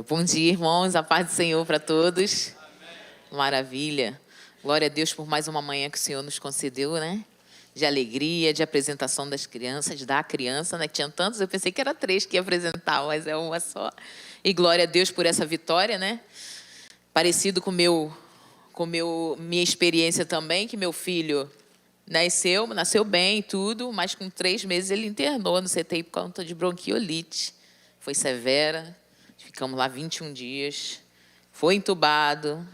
Bom dia, irmãos. A paz do Senhor para todos. Amém. Maravilha. Glória a Deus por mais uma manhã que o Senhor nos concedeu, né? De alegria, de apresentação das crianças, da criança, né? Tinha tantos, eu pensei que era 3 que ia apresentar, mas é uma só. E glória a Deus por essa vitória, né? Parecido com minha experiência também, que meu filho nasceu bem e tudo, mas com 3 meses ele internou no CTI por conta de bronquiolite. Foi severa. Ficamos lá 21 dias, foi entubado,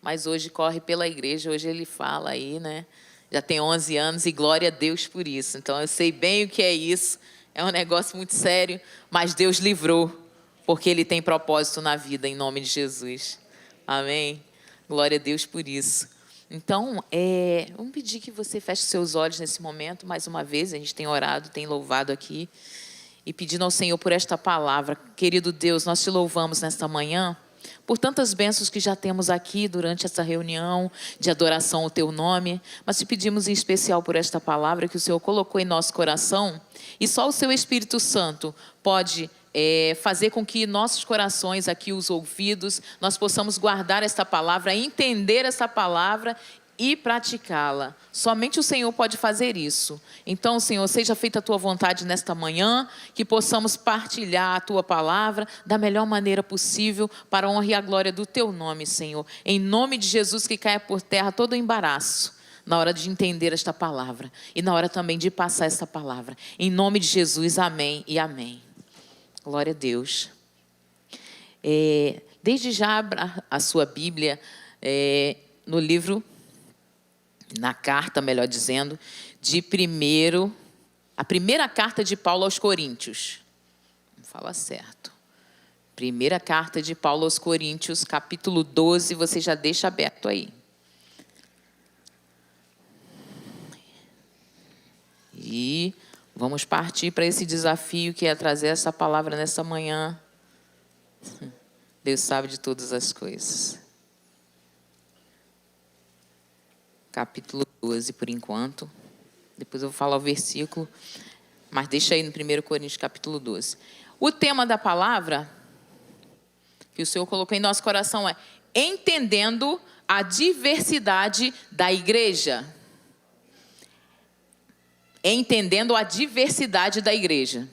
mas hoje corre pela igreja, hoje ele fala aí, né? Já tem 11 anos e glória a Deus por isso. Então, eu sei bem o que é isso, é um negócio muito sério, mas Deus livrou, porque Ele tem propósito na vida, em nome de Jesus. Amém? Glória a Deus por isso. Então, vamos pedir que você feche seus olhos nesse momento, mais uma vez, a gente tem orado, tem louvado aqui, e pedindo ao Senhor por esta palavra. Querido Deus, nós te louvamos nesta manhã por tantas bênçãos que já temos aqui durante essa reunião de adoração ao teu nome, mas te pedimos em especial por esta palavra que o Senhor colocou em nosso coração, e só o seu Espírito Santo pode fazer com que nossos corações aqui, os ouvidos, nós possamos guardar esta palavra, entender esta palavra e praticá-la. Somente o Senhor pode fazer isso. Então, Senhor, seja feita a tua vontade nesta manhã, que possamos partilhar a tua palavra da melhor maneira possível para a honra e a glória do teu nome, Senhor. Em nome de Jesus, que caia por terra todo o embaraço na hora de entender esta palavra e na hora também de passar esta palavra. Em nome de Jesus, amém e amém. Glória a Deus. Desde já abra a sua Bíblia no livro, na carta, melhor dizendo, a primeira carta de Paulo aos Coríntios. Vamos falar certo. Primeira carta de Paulo aos Coríntios, capítulo 12, você já deixa aberto aí. E vamos partir para esse desafio que é trazer essa palavra nessa manhã. Deus sabe de todas as coisas. Capítulo 12, por enquanto. Depois eu vou falar o versículo, mas deixa aí no 1 Coríntios, capítulo 12. O tema da palavra que o Senhor colocou em nosso coração é entendendo a diversidade da igreja. Entendendo a diversidade da igreja.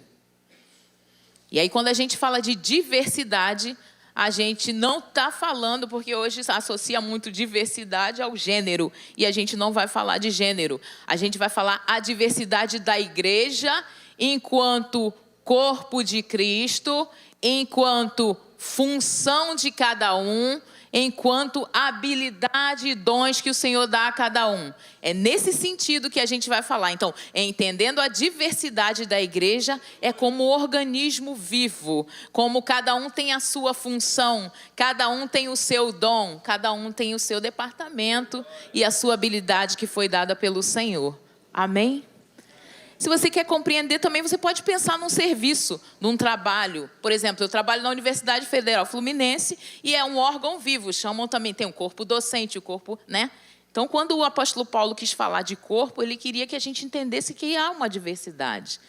E aí, quando a gente fala de diversidade, a gente não está falando, porque hoje associa muito diversidade ao gênero, e a gente não vai falar de gênero. A gente vai falar a diversidade da igreja enquanto corpo de Cristo, enquanto função de cada um, enquanto habilidade e dons que o Senhor dá a cada um. É nesse sentido que a gente vai falar. Então, entendendo a diversidade da igreja, é como organismo vivo, como cada um tem a sua função, cada um tem o seu dom, cada um tem o seu departamento e a sua habilidade que foi dada pelo Senhor. Amém? Se você quer compreender também, você pode pensar num serviço, num trabalho. Por exemplo, eu trabalho na Universidade Federal Fluminense e é um órgão vivo. Chamam também, tem um corpo docente, o corpo, né? Então, quando o apóstolo Paulo quis falar de corpo, ele queria que a gente entendesse que há uma diversidade.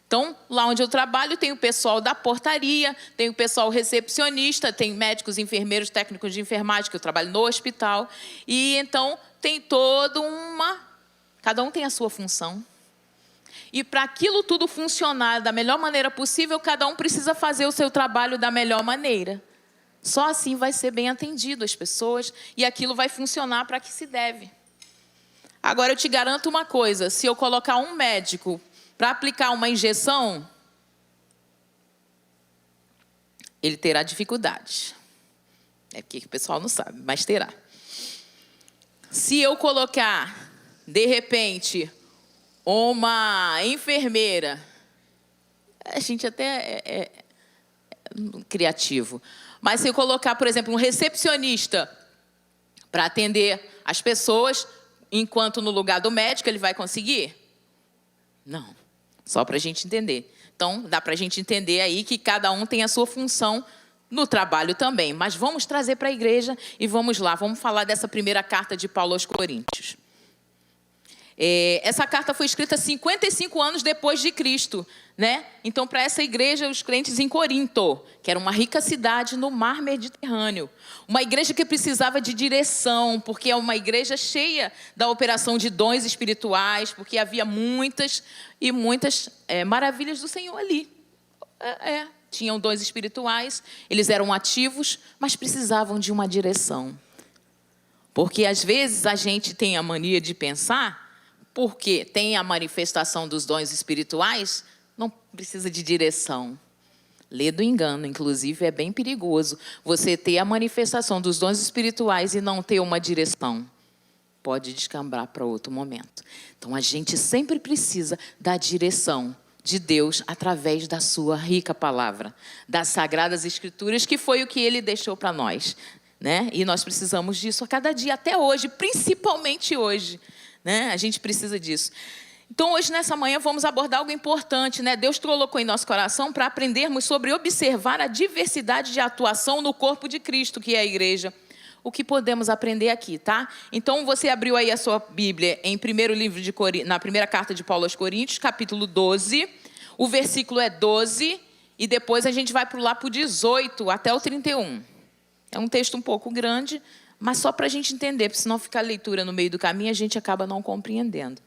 Então, lá onde eu trabalho, tem o pessoal da portaria, tem o pessoal recepcionista, tem médicos, enfermeiros, técnicos de enfermagem, que eu trabalho no hospital. E então, tem cada um tem a sua função. E para aquilo tudo funcionar da melhor maneira possível, cada um precisa fazer o seu trabalho da melhor maneira. Só assim vai ser bem atendido as pessoas e aquilo vai funcionar para que se deve. Agora, eu te garanto uma coisa, se eu colocar um médico para aplicar uma injeção, ele terá dificuldades. É porque o pessoal não sabe, mas terá. Se eu colocar, de repente, uma enfermeira, a gente até é criativo, mas se eu colocar, por exemplo, um recepcionista para atender as pessoas, enquanto no lugar do médico, ele vai conseguir? Não, só para a gente entender. Então, dá para a gente entender aí que cada um tem a sua função no trabalho também. Mas vamos trazer para a igreja e vamos lá, vamos falar dessa primeira carta de Paulo aos Coríntios. Essa carta foi escrita 55 anos depois de Cristo, né? Então, para essa igreja, os crentes em Corinto, que era uma rica cidade no mar Mediterrâneo. Uma igreja que precisava de direção, porque é uma igreja cheia da operação de dons espirituais, porque havia muitas maravilhas do Senhor ali. Tinham dons espirituais, eles eram ativos, mas precisavam de uma direção. Porque às vezes a gente tem a mania de pensar, porque tem a manifestação dos dons espirituais, não precisa de direção. Lê do engano, inclusive, é bem perigoso você ter a manifestação dos dons espirituais e não ter uma direção. Pode descambar para outro momento. Então, a gente sempre precisa da direção de Deus através da sua rica palavra, das Sagradas Escrituras, que foi o que Ele deixou para nós, né? E nós precisamos disso a cada dia, até hoje, principalmente hoje, né? A gente precisa disso. Então, hoje, nessa manhã, vamos abordar algo importante, né? Deus colocou em nosso coração para aprendermos sobre observar a diversidade de atuação no corpo de Cristo, que é a igreja. O que podemos aprender aqui, tá? Então, você abriu aí a sua Bíblia em na primeira carta de Paulo aos Coríntios, capítulo 12. O versículo é 12 e depois a gente vai pular para o 18 até o 31. É um texto um pouco grande, mas só para a gente entender, porque senão ficar a leitura no meio do caminho, a gente acaba não compreendendo.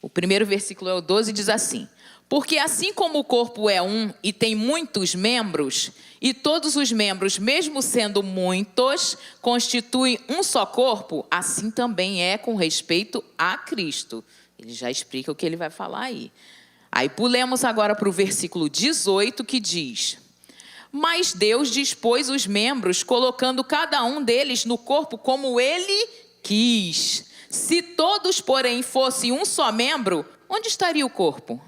O primeiro versículo é o 12 e diz assim: porque assim como o corpo é um e tem muitos membros, e todos os membros, mesmo sendo muitos, constituem um só corpo, assim também é com respeito a Cristo. Ele já explica o que ele vai falar aí. Aí pulemos agora para o versículo 18, que diz: mas Deus dispôs os membros, colocando cada um deles no corpo como Ele quis. Se todos, porém, fossem um só membro, onde estaria o corpo?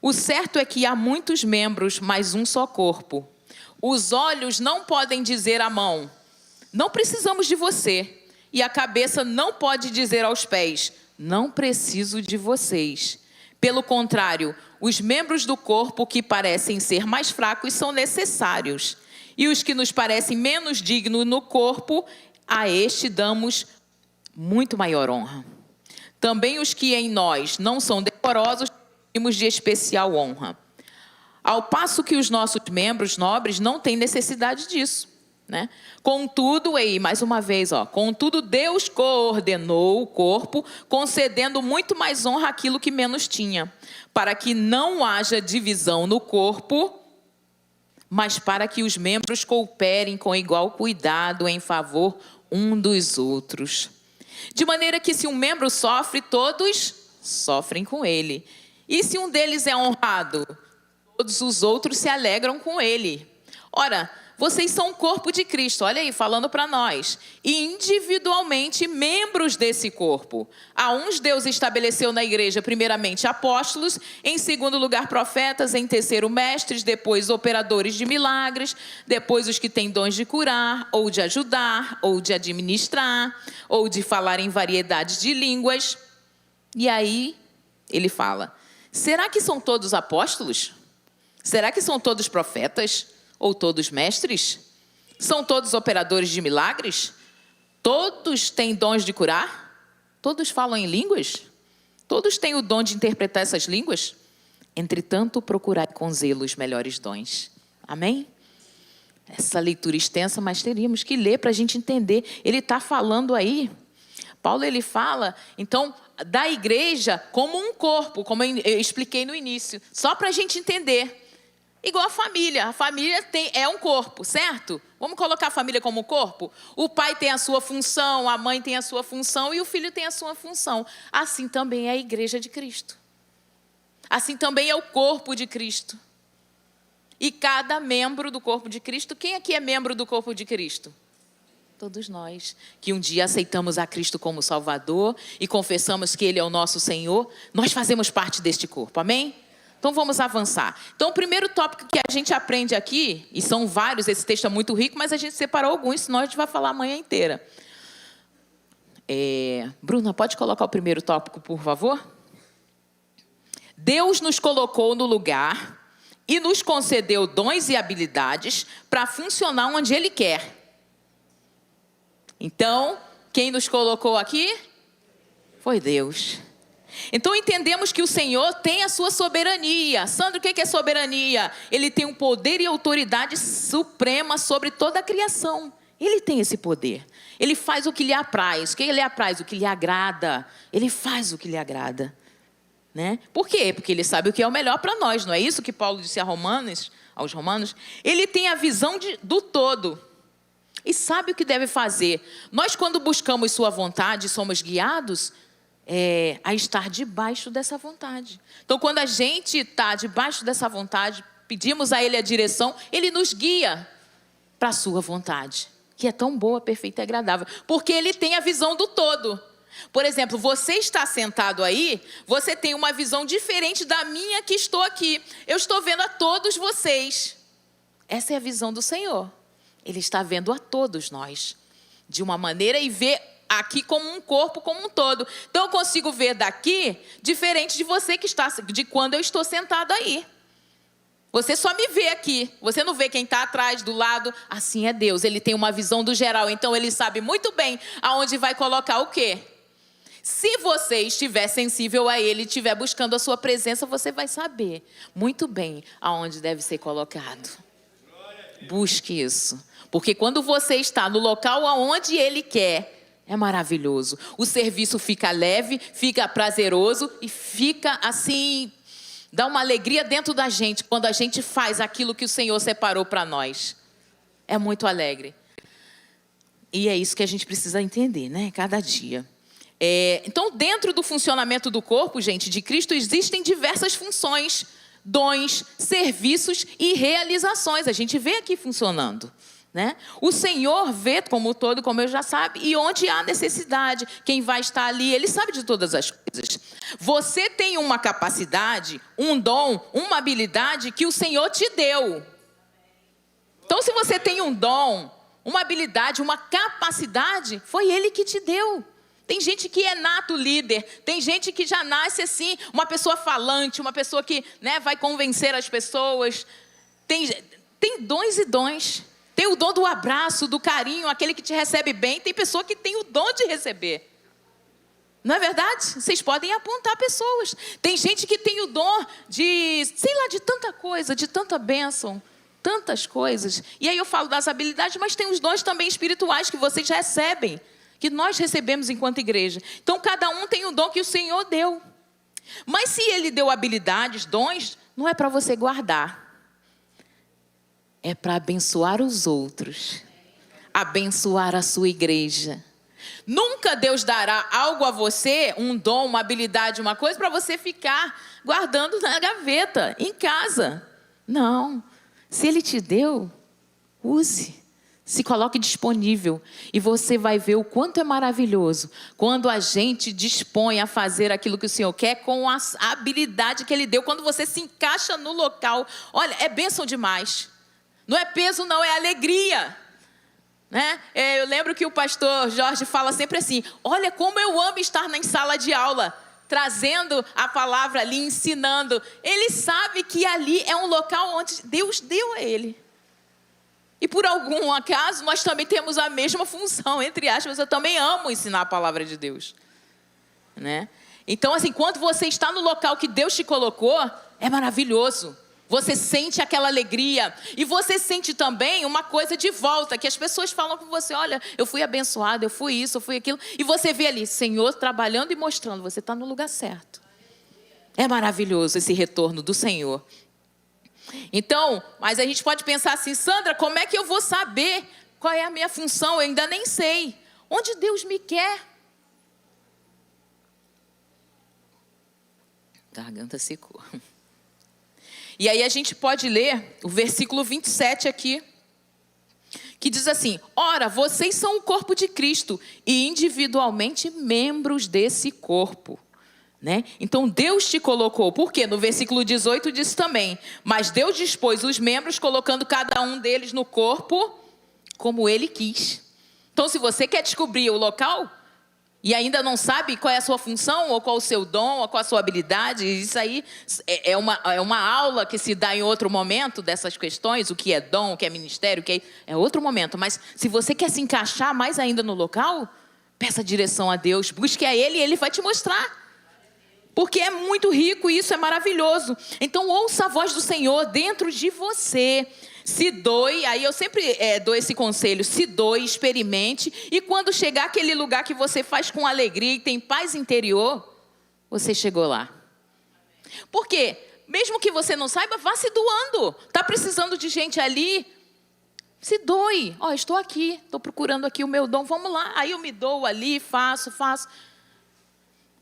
O certo é que há muitos membros, mas um só corpo. Os olhos não podem dizer à mão: não precisamos de você. E a cabeça não pode dizer aos pés: não preciso de vocês. Pelo contrário, os membros do corpo que parecem ser mais fracos são necessários. E os que nos parecem menos dignos no corpo, a este damos muito maior honra. Também os que em nós não são decorosos, temos de especial honra. Ao passo que os nossos membros nobres não têm necessidade disso, né? Contudo, mais uma vez, contudo, Deus coordenou o corpo, concedendo muito mais honra àquilo que menos tinha, para que não haja divisão no corpo, mas para que os membros cooperem com igual cuidado em favor um dos outros. De maneira que se um membro sofre, todos sofrem com ele. E se um deles é honrado, todos os outros se alegram com ele. Ora, vocês são o corpo de Cristo, olha aí, falando para nós. E individualmente membros desse corpo. A uns Deus estabeleceu na igreja, primeiramente apóstolos, em segundo lugar profetas, em terceiro mestres, depois operadores de milagres, depois os que têm dons de curar, ou de ajudar, ou de administrar, ou de falar em variedades de línguas. E aí ele fala: será que são todos apóstolos? Será que são todos profetas? Ou todos mestres? São todos operadores de milagres? Todos têm dons de curar? Todos falam em línguas? Todos têm o dom de interpretar essas línguas? Entretanto, procurai com zelo os melhores dons. Amém? Essa leitura extensa, mas teríamos que ler para a gente entender. Ele está falando aí, Paulo ele fala, então, da igreja como um corpo, como eu expliquei no início, só para a gente entender. Igual a família é um corpo, certo? Vamos colocar a família como um corpo? O pai tem a sua função, a mãe tem a sua função e o filho tem a sua função. Assim também é a igreja de Cristo. Assim também é o corpo de Cristo. E cada membro do corpo de Cristo, quem aqui é membro do corpo de Cristo? Todos nós, que um dia aceitamos a Cristo como Salvador e confessamos que Ele é o nosso Senhor, nós fazemos parte deste corpo, amém? Então vamos avançar. Então o primeiro tópico que a gente aprende aqui, e são vários, esse texto é muito rico, mas a gente separou alguns, senão a gente vai falar a manhã inteira. Bruna, pode colocar o primeiro tópico, por favor? Deus nos colocou no lugar e nos concedeu dons e habilidades para funcionar onde Ele quer. Então, quem nos colocou aqui? Foi Deus. Então entendemos que o Senhor tem a sua soberania. Sandro, o que é soberania? Ele tem um poder e autoridade suprema sobre toda a criação. Ele tem esse poder. Ele faz o que lhe apraz. O que lhe apraz? O que lhe agrada. Ele faz o que lhe agrada. Né? Por quê? Porque ele sabe o que é o melhor para nós. Não é isso que Paulo disse aos Romanos? Ele tem a visão do todo. E sabe o que deve fazer. Nós, quando buscamos sua vontade, somos guiados a estar debaixo dessa vontade. Então, quando a gente está debaixo dessa vontade, pedimos a Ele a direção, Ele nos guia para a sua vontade, que é tão boa, perfeita e agradável, porque Ele tem a visão do todo. Por exemplo, você está sentado aí, você tem uma visão diferente da minha que estou aqui. Eu estou vendo a todos vocês. Essa é a visão do Senhor. Ele está vendo a todos nós, de uma maneira, e vê aqui como um corpo, como um todo. Então eu consigo ver daqui, diferente de você que está, de quando eu estou sentado aí. Você só me vê aqui, você não vê quem está atrás, do lado. Assim é Deus, Ele tem uma visão do geral. Então Ele sabe muito bem aonde vai colocar o quê. Se você estiver sensível a Ele, estiver buscando a sua presença, você vai saber muito bem aonde deve ser colocado. Busque isso. Porque quando você está no local aonde Ele quer, é maravilhoso. O serviço fica leve, fica prazeroso e fica assim, dá uma alegria dentro da gente quando a gente faz aquilo que o Senhor separou para nós. É muito alegre. E é isso que a gente precisa entender, né? Cada dia. Então, dentro do funcionamento do corpo, gente, de Cristo, existem diversas funções, dons, serviços e realizações. A gente vê aqui funcionando. Né? O Senhor vê como todo, como eu já sabe, e onde há necessidade, quem vai estar ali, Ele sabe de todas as coisas. Você tem uma capacidade, um dom, uma habilidade que o Senhor te deu. Então, se você tem um dom, uma habilidade, uma capacidade, foi Ele que te deu. Tem gente que é nato líder, tem gente que já nasce assim, uma pessoa falante, uma pessoa que, né, vai convencer as pessoas. Tem dons e dons. Tem o dom do abraço, do carinho, aquele que te recebe bem. Tem pessoa que tem o dom de receber. Não é verdade? Vocês podem apontar pessoas. Tem gente que tem o dom de, sei lá, de tanta coisa, de tanta bênção, tantas coisas. E aí eu falo das habilidades, mas tem os dons também espirituais que vocês recebem, que nós recebemos enquanto igreja. Então, cada um tem o dom que o Senhor deu. Mas se Ele deu habilidades, dons, não é para você guardar. É para abençoar os outros, abençoar a sua igreja. Nunca Deus dará algo a você, um dom, uma habilidade, uma coisa, para você ficar guardando na gaveta, em casa. Não. Se Ele te deu, use. Se coloque disponível. E você vai ver o quanto é maravilhoso quando a gente dispõe a fazer aquilo que o Senhor quer com a habilidade que Ele deu. Quando você se encaixa no local. Olha, é bênção demais. Não é peso, não, é alegria. Né? Eu lembro que o pastor Jorge fala sempre assim, olha como eu amo estar na sala de aula, trazendo a palavra ali, ensinando. Ele sabe que ali é um local onde Deus deu a ele. E por algum acaso, nós também temos a mesma função, entre aspas, eu também amo ensinar a palavra de Deus. Né? Então, assim, quando você está no local que Deus te colocou, é maravilhoso. Você sente aquela alegria. E você sente também uma coisa de volta, que as pessoas falam com você, olha, eu fui abençoado, eu fui isso, eu fui aquilo. E você vê ali, Senhor trabalhando e mostrando, você está no lugar certo. É maravilhoso esse retorno do Senhor. Então, mas a gente pode pensar assim, Sandra, como é que eu vou saber qual é a minha função? Eu ainda nem sei. Onde Deus me quer? Garganta secou. E aí a gente pode ler o versículo 27 aqui, que diz assim, ora, vocês são o corpo de Cristo e individualmente membros desse corpo. Né? Então Deus te colocou, porque no versículo 18 diz também, mas Deus dispôs os membros colocando cada um deles no corpo como Ele quis. Então se você quer descobrir o local e ainda não sabe qual é a sua função, ou qual o seu dom, ou qual a sua habilidade, isso aí é uma aula que se dá em outro momento dessas questões, o que é dom, o que é ministério, o que é outro momento. Mas se você quer se encaixar mais ainda no local, Peça direção a Deus, busque a Ele e Ele vai te mostrar. Porque é muito rico e isso é maravilhoso. Então ouça a voz do Senhor dentro de você. Se doe, aí eu sempre dou esse conselho, se doe, experimente. E quando chegar aquele lugar que você faz com alegria e tem paz interior, você chegou lá. Por quê? Mesmo que você não saiba, vá se doando. Está precisando de gente ali? Se doe. Estou aqui, estou procurando aqui o meu dom, vamos lá. Aí eu me dou ali, faço.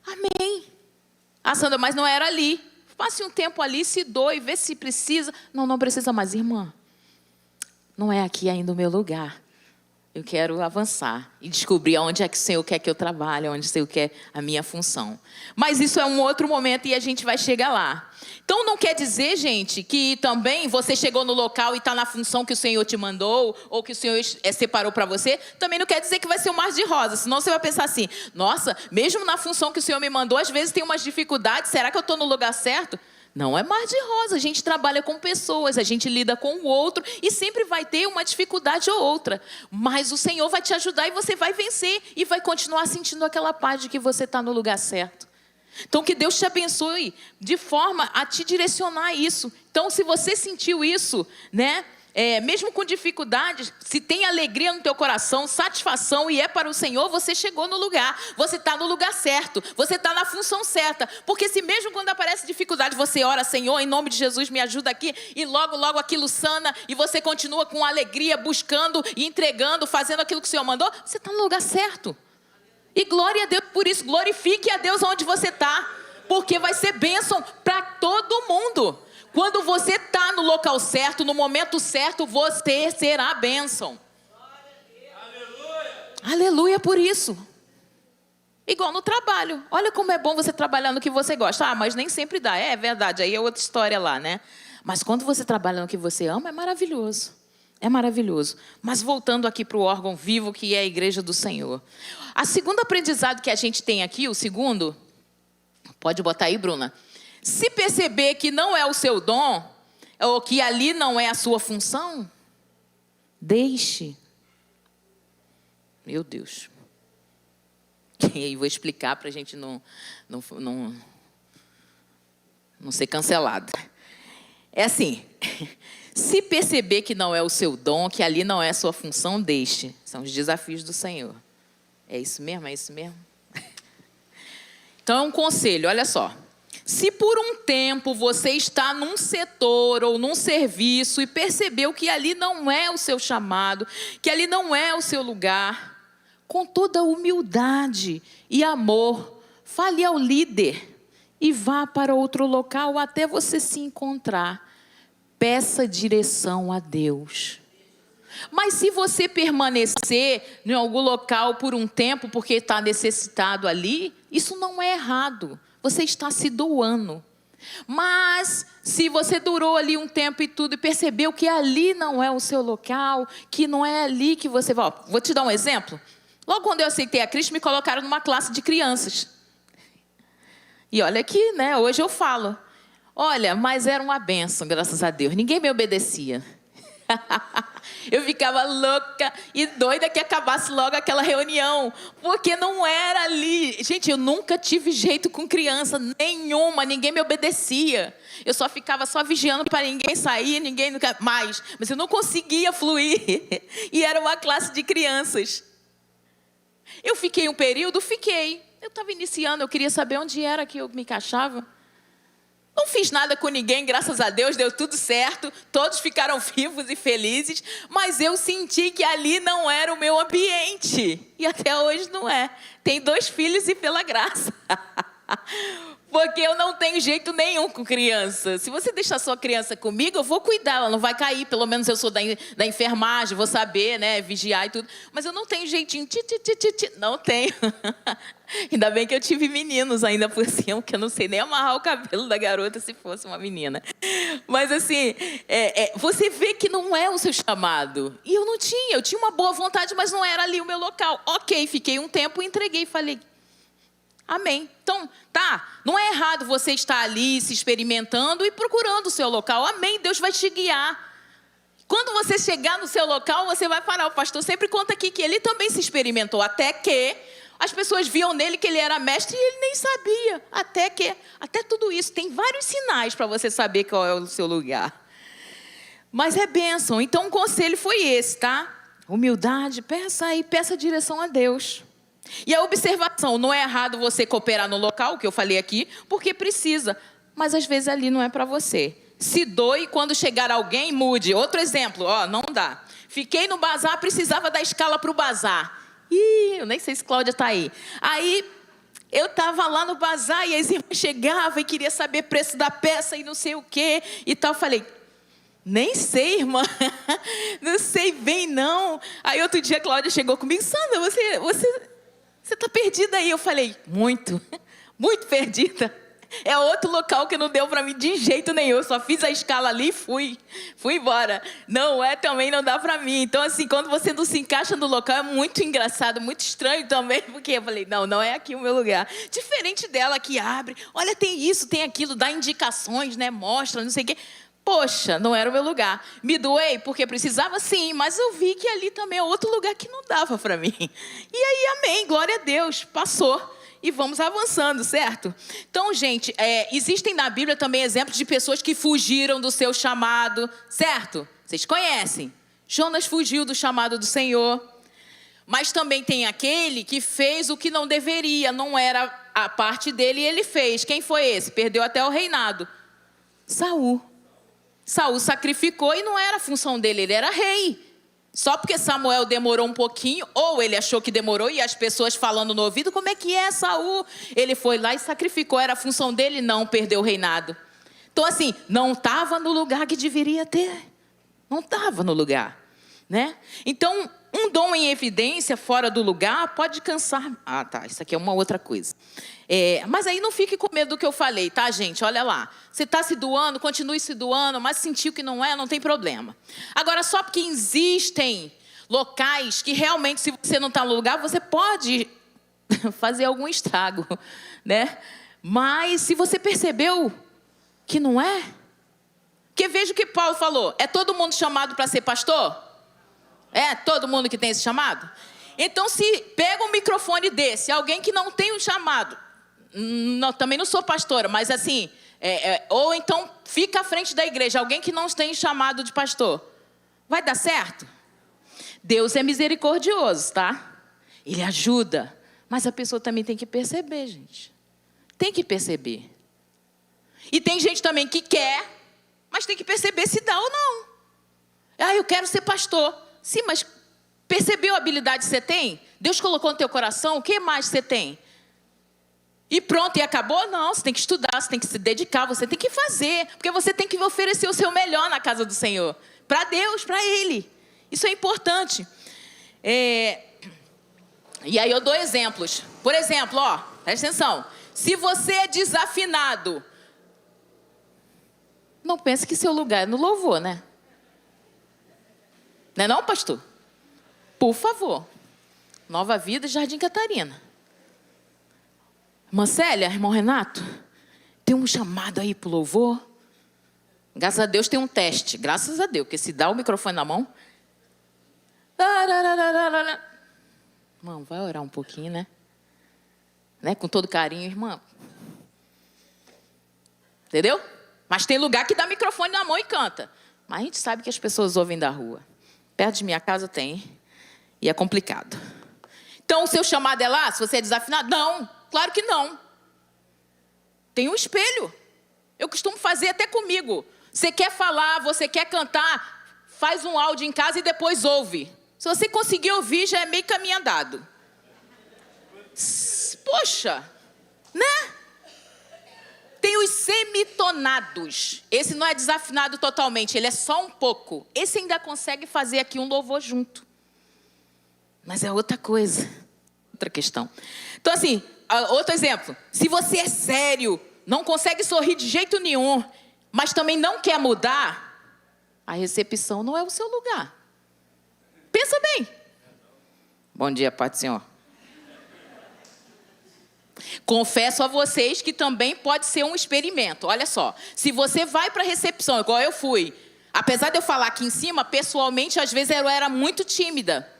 Amém. Sandra, mas não era ali. Passe um tempo ali, se doe, vê se precisa. Não precisa mais, irmã. Não é aqui ainda o meu lugar. Eu quero avançar e descobrir onde é que o Senhor quer que eu trabalhe, onde o Senhor quer a minha função. Mas isso é um outro momento e a gente vai chegar lá. Então não quer dizer, gente, que também você chegou no local e está na função que o Senhor te mandou ou que o Senhor separou para você. Também não quer dizer que vai ser um mar de rosa. Senão você vai pensar assim, nossa, mesmo na função que o Senhor me mandou, às vezes tem umas dificuldades. Será que eu estou no lugar certo? Não é mar de rosa, a gente trabalha com pessoas, a gente lida com o outro e sempre vai ter uma dificuldade ou outra. Mas o Senhor vai te ajudar e você vai vencer e vai continuar sentindo aquela paz de que você está no lugar certo. Então que Deus te abençoe de forma a te direcionar isso. Então se você sentiu isso, né? Mesmo com dificuldades, se tem alegria no teu coração, satisfação e é para o Senhor, você chegou no lugar, você está no lugar certo, você está na função certa, porque se mesmo quando aparece dificuldade, você ora, Senhor, em nome de Jesus me ajuda aqui, e logo aquilo sana, e você continua com alegria, buscando e entregando, fazendo aquilo que o Senhor mandou, você está no lugar certo, e glória a Deus por isso, glorifique a Deus onde você está, porque vai ser bênção para todo mundo. Quando você está no local certo, no momento certo, você será a bênção. Aleluia. Aleluia por isso. Igual no trabalho. Olha como é bom você trabalhar no que você gosta. Mas nem sempre dá. É verdade, aí é outra história lá, né? Mas quando você trabalha no que você ama, é maravilhoso. É maravilhoso. Mas voltando aqui para o órgão vivo, que é a igreja do Senhor. A segunda aprendizado que a gente tem aqui, o segundo, pode botar aí, Bruna. Se perceber que não é o seu dom, ou que ali não é a sua função, deixe. Meu Deus. E aí vou explicar para a gente não ser cancelado. É assim, se perceber que não é o seu dom, que ali não é a sua função, deixe. São os desafios do Senhor. É isso mesmo? É isso mesmo? Então é um conselho, olha só. Se por um tempo você está num setor ou num serviço e percebeu que ali não é o seu chamado, que ali não é o seu lugar, com toda humildade e amor, fale ao líder e vá para outro local até você se encontrar. Peça direção a Deus. Mas se você permanecer em algum local por um tempo porque está necessitado ali, isso não é errado. Você está se doando. Mas se você durou ali um tempo e tudo e percebeu que ali não é o seu local, que não é ali que você vai... Vou te dar um exemplo. Logo quando eu aceitei a Cristo, me colocaram numa classe de crianças. E olha aqui, né? Hoje eu falo. Olha, mas era uma bênção, graças a Deus. Ninguém me obedecia. Eu ficava louca e doida que acabasse logo aquela reunião, porque não era ali. Gente, eu nunca tive jeito com criança nenhuma, ninguém me obedecia. Eu só ficava vigiando para ninguém sair, ninguém nunca mais. Mas eu não conseguia fluir. E era uma classe de crianças. Eu fiquei um período, Eu estava iniciando, eu queria saber onde era que eu me encaixava. Não fiz nada com ninguém, graças a Deus, deu tudo certo. Todos ficaram vivos e felizes. Mas eu senti que ali não era o meu ambiente. E até hoje não é. Tenho 2 filhos e pela graça. Porque eu não tenho jeito nenhum com criança. Se você deixar sua criança comigo, eu vou cuidar, ela não vai cair. Pelo menos eu sou da enfermagem, vou saber, né, vigiar e tudo. Mas eu não tenho jeitinho, não tenho. Ainda bem que eu tive meninos ainda por cima, que eu não sei nem amarrar o cabelo da garota se fosse uma menina. Mas assim, você vê que não é o seu chamado. E eu tinha uma boa vontade, mas não era ali o meu local. Ok, fiquei um tempo, entreguei e falei... Amém. Então, não é errado você estar ali se experimentando e procurando o seu local. Amém, Deus vai te guiar. Quando você chegar no seu local, você vai parar. O pastor sempre conta aqui que ele também se experimentou. Até que As pessoas viam nele que ele era mestre e ele nem sabia. Até tudo isso. Tem vários sinais para você saber qual é o seu lugar. Mas é bênção. Então o conselho foi esse, tá? Humildade, peça direção a Deus. E a observação, não é errado você cooperar no local, que eu falei aqui, porque precisa. Mas às vezes ali não é para você. Se doe, quando chegar alguém, mude. Outro exemplo, não dá. Fiquei no bazar, precisava da escala para o bazar. Eu nem sei se Cláudia está aí. Aí eu estava lá no bazar e as irmãs chegavam e queria saber o preço da peça e não sei o quê e tal. Falei, nem sei, irmã, não sei bem não. Aí outro dia a Cláudia chegou comigo, Sandra, você está perdida aí. Eu falei, muito perdida. É outro local que não deu para mim de jeito nenhum. Eu só fiz a escala ali e fui embora. Também não dá para mim. Então, assim, quando você não se encaixa no local, é muito engraçado, muito estranho também, porque eu falei, não é aqui o meu lugar. Diferente dela que abre, olha, tem isso, tem aquilo, dá indicações, né? Mostra, não sei o quê. Poxa, não era o meu lugar. Me doei porque precisava, sim, mas eu vi que ali também é outro lugar que não dava para mim. E aí, amém, glória a Deus, passou. E vamos avançando, certo? Então, gente, existem na Bíblia também exemplos de pessoas que fugiram do seu chamado, certo? Vocês conhecem. Jonas fugiu do chamado do Senhor. Mas também tem aquele que fez o que não deveria, não era a parte dele e ele fez. Quem foi esse? Perdeu até o reinado. Saul sacrificou e não era a função dele, ele era rei. Só porque Samuel demorou um pouquinho, ou ele achou que demorou, e as pessoas falando no ouvido, como é que é Saul? Ele foi lá e sacrificou, era a função dele, não, perdeu o reinado. Então assim, não estava no lugar que deveria ter. Não estava no lugar, né? Então, um dom em evidência, fora do lugar, pode cansar. Isso aqui é uma outra coisa. Mas aí não fique com medo do que eu falei, tá, gente? Olha lá. Você está se doando, continue se doando, mas sentiu que não tem problema. Agora, só porque existem locais que realmente, se você não está no lugar, você pode fazer algum estrago, né? Mas se você percebeu que não é, porque veja o que Paulo falou. É todo mundo chamado para ser pastor? É todo mundo que tem esse chamado? Então, se pega um microfone desse, alguém que não tem um chamado, também não sou pastora, mas assim, ou então fica à frente da igreja, alguém que não tem chamado de pastor, vai dar certo? Deus é misericordioso, tá? Ele ajuda, mas a pessoa também tem que perceber, gente. Tem que perceber. E tem gente também que quer, mas tem que perceber se dá ou não. Eu quero ser pastor. Sim, mas percebeu a habilidade que você tem? Deus colocou no teu coração, o que mais você tem? E pronto, e acabou? Não, você tem que estudar, você tem que se dedicar, você tem que fazer. Porque você tem que oferecer o seu melhor na casa do Senhor. Para Deus, para Ele. Isso é importante. E aí eu dou exemplos. Por exemplo, presta atenção. Se você é desafinado, não pense que seu lugar é no louvor, né? Não é não, pastor? Por favor. Nova Vida, Jardim Catarina. Irmã Célia, irmão Renato, tem um chamado aí pro louvor. Graças a Deus tem um teste. Graças a Deus, porque se dá o microfone na mão... Irmão, vai orar um pouquinho, né? Com todo carinho, irmã. Entendeu? Mas tem lugar que dá microfone na mão e canta. Mas a gente sabe que as pessoas ouvem da rua. Perto de minha casa tem. E é complicado. Então, o seu chamado é lá? Se você é desafinado? Não, claro que não. Tem um espelho. Eu costumo fazer até comigo. Você quer falar, você quer cantar, faz um áudio em casa e depois ouve. Se você conseguir ouvir, já é meio caminho andado. Poxa, né? Tem os semitonados. Esse não é desafinado totalmente, ele é só um pouco. Esse ainda consegue fazer aqui um louvor junto. Mas é outra coisa, outra questão. Então assim, outro exemplo. Se você é sério, não consegue sorrir de jeito nenhum, mas também não quer mudar, a recepção não é o seu lugar. Pensa bem. Bom dia, Pai do Senhor. Confesso a vocês que também pode ser um experimento. Olha só, se você vai para a recepção, igual eu fui, apesar de eu falar aqui em cima, pessoalmente, às vezes eu era muito tímida.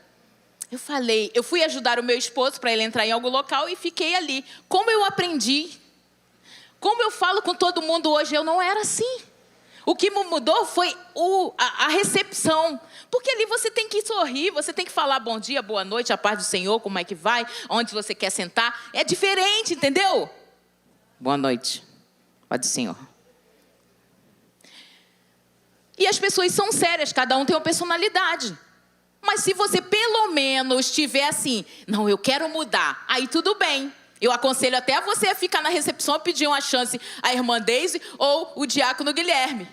Eu fui ajudar o meu esposo para ele entrar em algum local e fiquei ali. Como eu aprendi, como eu falo com todo mundo hoje, eu não era assim. O que me mudou foi a recepção. Porque ali você tem que sorrir, você tem que falar bom dia, boa noite, a paz do Senhor, como é que vai, onde você quer sentar. É diferente, entendeu? Boa noite, paz do Senhor. E as pessoas são sérias, cada um tem uma personalidade. Mas se você pelo menos tiver assim, não, eu quero mudar, aí tudo bem. Eu aconselho até a você ficar na recepção e pedir uma chance à irmã Deise ou o diácono Guilherme.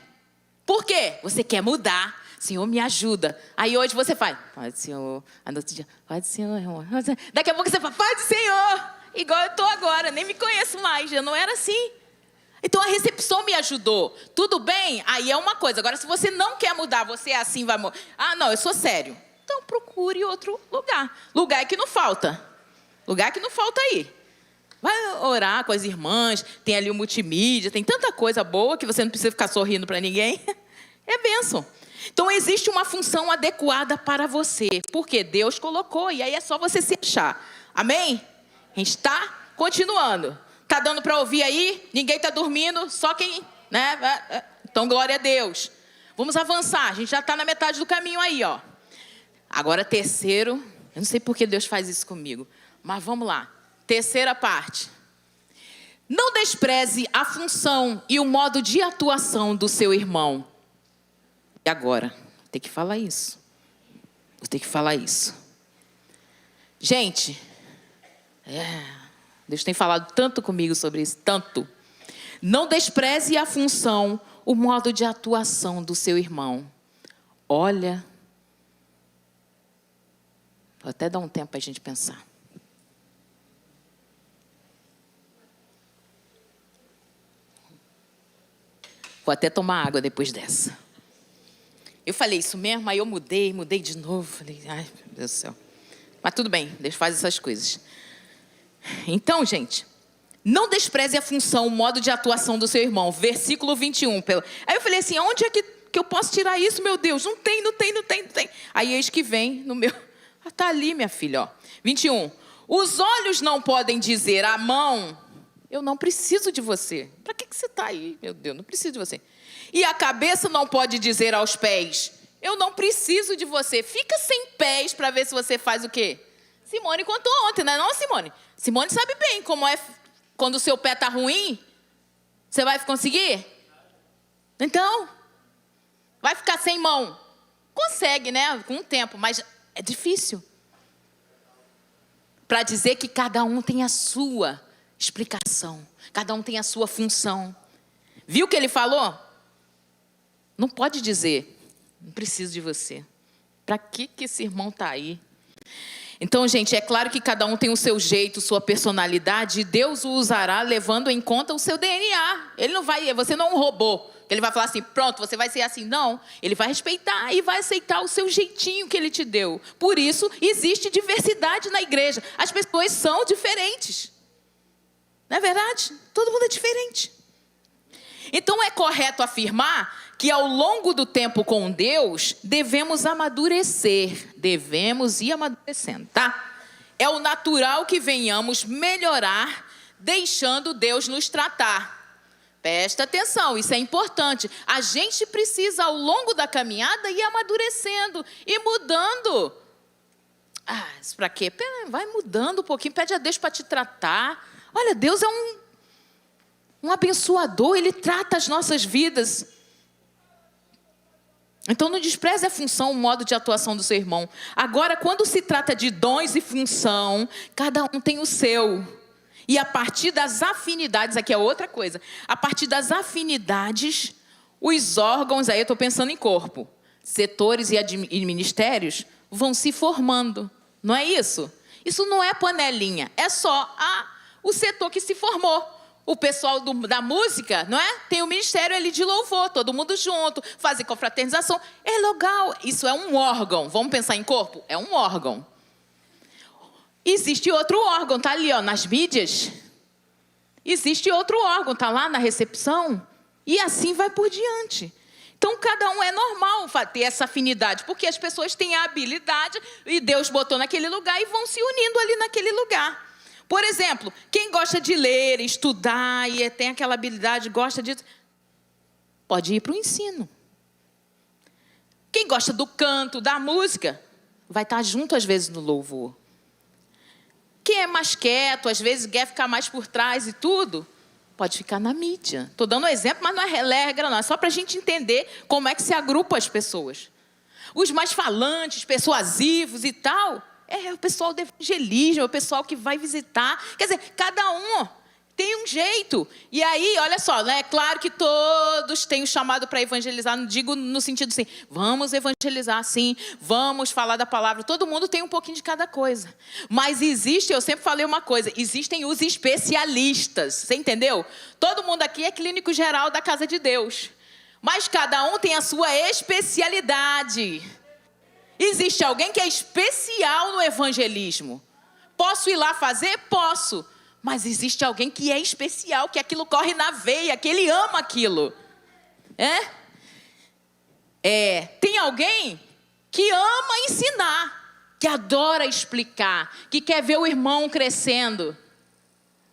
Por quê? Você quer mudar. Senhor, me ajuda. Aí hoje você faz, Pai do Senhor. Aí no outro dia, Pai do Senhor, irmão. Daqui a pouco você fala, Pai do Senhor. Igual eu estou agora, nem me conheço mais, já não era assim. Então a recepção me ajudou. Tudo bem? Aí é uma coisa. Agora, se você não quer mudar, você é assim, vai mudar. Ah, não, eu sou sério. Então procure outro lugar. Lugar que não falta. Lugar que não falta aí. Vai orar com as irmãs, tem ali o multimídia, tem tanta coisa boa que você não precisa ficar sorrindo para ninguém. É bênção. Então existe uma função adequada para você, porque Deus colocou, e aí é só você se achar. Amém? A gente está continuando. Está dando para ouvir aí? Ninguém está dormindo, só quem, né? Então glória a Deus. Vamos avançar, a gente já está na metade do caminho aí, ó. Agora terceiro, eu não sei por que Deus faz isso comigo, mas vamos lá. Terceira parte. Não despreze a função e o modo de atuação do seu irmão. E agora? Vou ter que falar isso. Vou ter que falar isso. Gente, Deus tem falado tanto comigo sobre isso, tanto. Não despreze a função, o modo de atuação do seu irmão. Olha, vou até dar um tempo para a gente pensar. Vou até tomar água depois dessa. Eu falei isso mesmo, aí eu mudei de novo. Falei, ai, meu Deus do céu. Mas tudo bem, Deus faz essas coisas. Então, gente, não despreze a função, o modo de atuação do seu irmão. Versículo 21. Aí eu falei assim, onde é que eu posso tirar isso, meu Deus? Não tem. Aí eis que vem no meu... Ah, tá ali, minha filha, ó. 21. Os olhos não podem dizer à mão... Eu não preciso de você. Para que você está aí? Meu Deus, não preciso de você. E a cabeça não pode dizer aos pés, eu não preciso de você. Fica sem pés para ver se você faz o quê? Simone contou ontem, não é não, Simone? Simone sabe bem como é quando o seu pé está ruim. Você vai conseguir? Então, vai ficar sem mão. Consegue, né? Com o tempo, mas é difícil. Para dizer que cada um tem a sua explicação. Cada um tem a sua função. Viu o que ele falou? Não pode dizer, não preciso de você. Para que esse irmão está aí? Então, gente, é claro que cada um tem o seu jeito, sua personalidade, e Deus o usará levando em conta o seu DNA. Ele não vai, você não é um robô. Ele vai falar assim, pronto, você vai ser assim. Não, ele vai respeitar e vai aceitar o seu jeitinho que ele te deu. Por isso, existe diversidade na igreja. As pessoas são diferentes. Não é verdade? Todo mundo é diferente. Então é correto afirmar que ao longo do tempo com Deus, devemos amadurecer. Devemos ir amadurecendo, tá? É o natural que venhamos melhorar, deixando Deus nos tratar. Presta atenção, isso é importante. A gente precisa, ao longo da caminhada, ir amadurecendo e mudando. Ah, isso pra quê? Vai mudando um pouquinho, pede a Deus para te tratar. Olha, Deus é um abençoador, Ele trata as nossas vidas. Então não despreze a função, o modo de atuação do seu irmão. Agora, quando se trata de dons e função, cada um tem o seu. E a partir das afinidades, aqui é outra coisa. A partir das afinidades, os órgãos, aí eu estou pensando em corpo, setores e ministérios vão se formando. Não é isso? Isso não é panelinha, é só o setor que se formou. O pessoal da música, não é? Tem o ministério ali de louvor, todo mundo junto, fazer confraternização. É legal, isso é um órgão. Vamos pensar em corpo? É um órgão. Existe outro órgão, tá ali, ó, nas mídias. Existe outro órgão, tá lá na recepção. E assim vai por diante. Então, cada um é normal ter essa afinidade, porque as pessoas têm a habilidade e Deus botou naquele lugar e vão se unindo ali naquele lugar. Por exemplo, quem gosta de ler, estudar e tem aquela habilidade, gosta de... pode ir para o ensino. Quem gosta do canto, da música, vai estar junto às vezes no louvor. Quem é mais quieto, às vezes quer ficar mais por trás e tudo, pode ficar na mídia. Estou dando um exemplo, mas não é regra, não. É só para a gente entender como é que se agrupa as pessoas. Os mais falantes, persuasivos e tal, é o pessoal do evangelismo, é o pessoal que vai visitar. Quer dizer, cada um tem um jeito. E aí, olha só, né? É claro que todos têm o chamado para evangelizar. Não digo no sentido assim, vamos evangelizar sim, vamos falar da palavra. Todo mundo tem um pouquinho de cada coisa. Mas existe, eu sempre falei uma coisa, existem os especialistas. Você entendeu? Todo mundo aqui é clínico geral da casa de Deus. Mas cada um tem a sua especialidade. Existe alguém que é especial no evangelismo. Posso ir lá fazer? Posso. Mas existe alguém que é especial, que aquilo corre na veia, que ele ama aquilo. Tem alguém que ama ensinar, que adora explicar, que quer ver o irmão crescendo.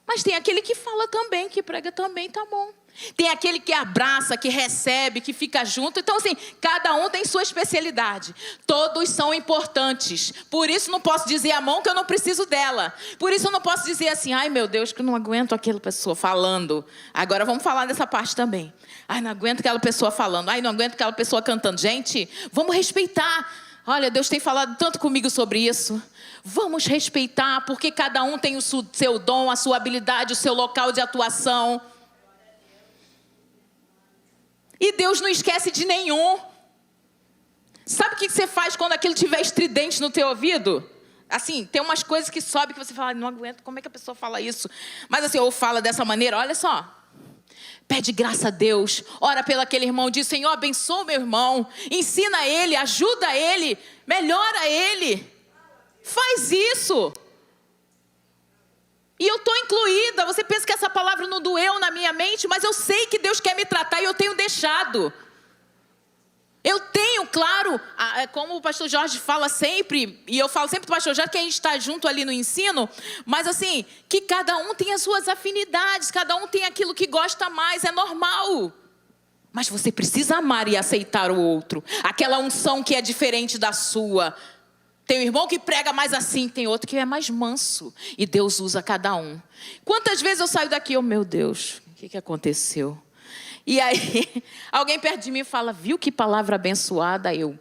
Mas tem aquele que fala também, que prega também, tá bom. Tem aquele que abraça, que recebe, que fica junto. Então, assim, cada um tem sua especialidade. Todos são importantes. Por isso não posso dizer a mão que eu não preciso dela. Por isso eu não posso dizer assim, ai meu Deus, que eu não aguento aquela pessoa falando. Agora vamos falar dessa parte também. Ai, não aguento aquela pessoa falando. Ai, não aguento aquela pessoa cantando. Gente, vamos respeitar. Olha, Deus tem falado tanto comigo sobre isso. Vamos respeitar, porque cada um tem o seu dom, a sua habilidade, o seu local de atuação. E Deus não esquece de nenhum. Sabe o que você faz quando aquilo estiver estridente no teu ouvido? Assim, tem umas coisas que sobem que você fala, não aguento, como é que a pessoa fala isso? Mas assim, ou fala dessa maneira, olha só. Pede graça a Deus, ora pelo aquele irmão, diz, Senhor, abençoa o meu irmão, ensina ele, ajuda ele, melhora ele. Faz isso. E eu estou incluída. Você pensa que essa palavra não doeu na minha mente, mas eu sei que Deus quer me tratar e eu tenho deixado. Eu tenho, claro, como o pastor Jorge fala sempre, e eu falo sempre do pastor Jorge, que a gente está junto ali no ensino, mas assim, que cada um tem as suas afinidades, cada um tem aquilo que gosta mais, é normal. Mas você precisa amar e aceitar o outro, aquela unção que é diferente da sua. Tem um irmão que prega mais assim, tem outro que é mais manso. E Deus usa cada um. Quantas vezes eu saio daqui, meu Deus, o que aconteceu? E aí, alguém perto de mim fala, viu que palavra abençoada? Eu,